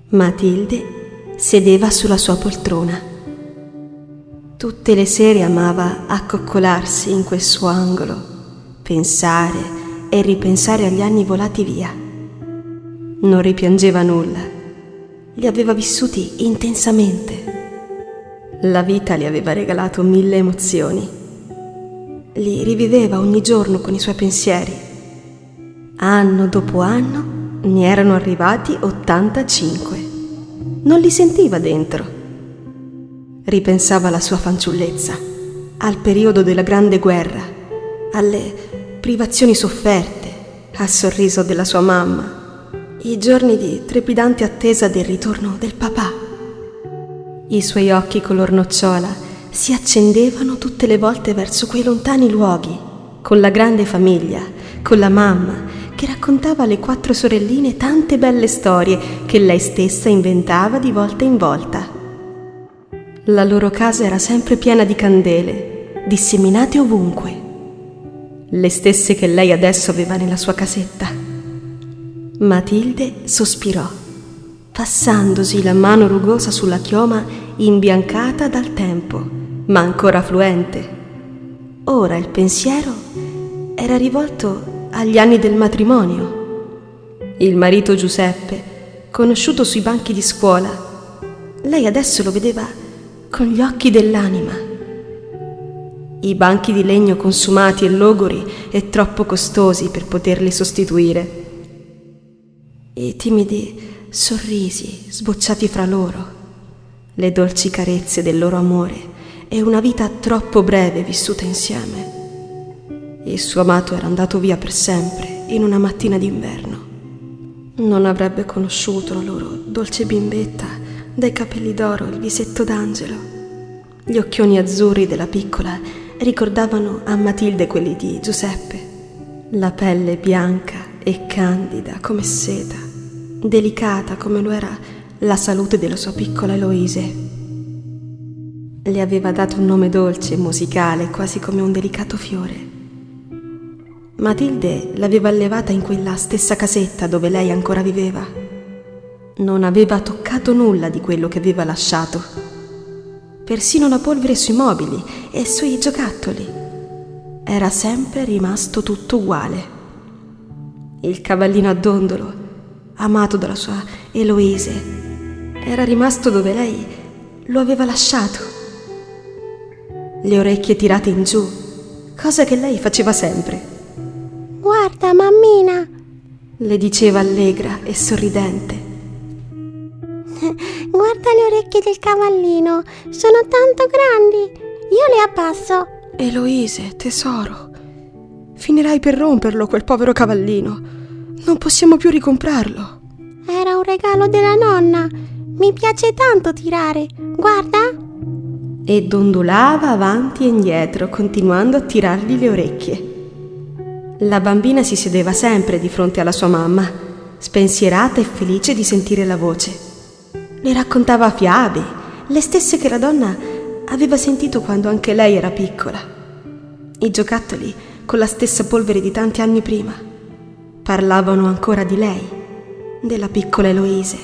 Matilde sedeva sulla sua poltrona. Tutte le sere amava accoccolarsi in quel suo angolo, pensare e ripensare agli anni volati via. Non ripiangeva nulla, li aveva vissuti intensamente. La vita le aveva regalato 1000 emozioni. Li riviveva ogni giorno con i suoi pensieri. Anno dopo anno ne erano arrivati 85. Non li sentiva dentro. Ripensava alla sua fanciullezza, al periodo della Grande Guerra, alle privazioni sofferte, al sorriso della sua mamma, i giorni di trepidante attesa del ritorno del papà. I suoi occhi color nocciola si accendevano tutte le volte verso quei lontani luoghi, con la grande famiglia, con la mamma, che raccontava alle 4 sorelline tante belle storie che lei stessa inventava di volta in volta. La loro casa era sempre piena di candele, disseminate ovunque, le stesse che lei adesso aveva nella sua casetta. Matilde sospirò, passandosi la mano rugosa sulla chioma imbiancata dal tempo, ma ancora fluente. Ora il pensiero era rivolto agli anni del matrimonio. Il marito Giuseppe, conosciuto sui banchi di scuola, lei adesso lo vedeva con gli occhi dell'anima. I banchi di legno consumati e logori e troppo costosi per poterli sostituire. I timidi sorrisi sbocciati fra loro, le dolci carezze del loro amore e una vita troppo breve vissuta insieme. Il suo amato era andato via per sempre in una mattina d'inverno. Non avrebbe conosciuto la loro dolce bimbetta dai capelli d'oro e il visetto d'angelo. Gli occhioni azzurri della piccola ricordavano a Matilde quelli di Giuseppe. La pelle bianca e candida come seta, delicata come lo era la salute della sua piccola Eloise. Le aveva dato un nome dolce e musicale, quasi come un delicato fiore. Matilde l'aveva allevata in quella stessa casetta dove lei ancora viveva. Non aveva toccato nulla di quello che aveva lasciato, persino la polvere sui mobili e sui giocattoli. Era sempre rimasto tutto uguale. Il cavallino a dondolo, amato dalla sua Eloise, era rimasto dove lei lo aveva lasciato. Le orecchie tirate in giù, cosa che lei faceva sempre. «Guarda, mammina», le diceva allegra e sorridente. «Guarda le orecchie del cavallino, sono tanto grandi, io le abbasso». Eloise, tesoro, finirai per romperlo quel povero cavallino. Non possiamo più ricomprarlo. Era un regalo della nonna, mi piace tanto tirare, guarda. E dondolava avanti e indietro, continuando a tirargli le orecchie. La bambina si sedeva sempre di fronte alla sua mamma, spensierata e felice di sentire la voce. Le raccontava fiabe, le stesse che la donna aveva sentito quando anche lei era piccola. I giocattoli con la stessa polvere di tanti anni prima. Parlavano ancora di lei, della piccola Eloise.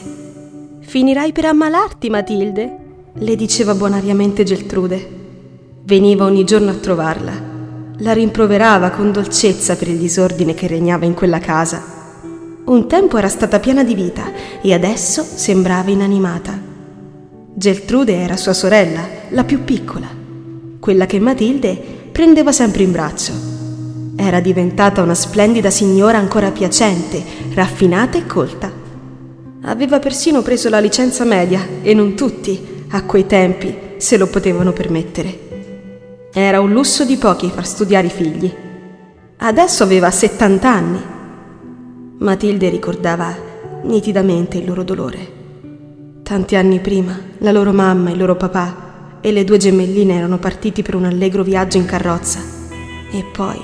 «Finirai per ammalarti, Matilde», le diceva bonariamente Geltrude. Veniva ogni giorno a trovarla. La rimproverava con dolcezza per il disordine che regnava in quella casa. Un tempo era stata piena di vita e adesso sembrava inanimata. Geltrude era sua sorella, la più piccola, quella che Matilde prendeva sempre in braccio. Era diventata una splendida signora ancora piacente, raffinata e colta. Aveva persino preso la licenza media e non tutti, a quei tempi, se lo potevano permettere. Era un lusso di pochi far studiare i figli. Adesso aveva 70 anni. Matilde ricordava nitidamente il loro dolore. Tanti anni prima, la loro mamma, il loro papà e le 2 gemelline erano partiti per un allegro viaggio in carrozza e poi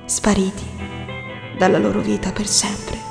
spariti dalla loro vita per sempre.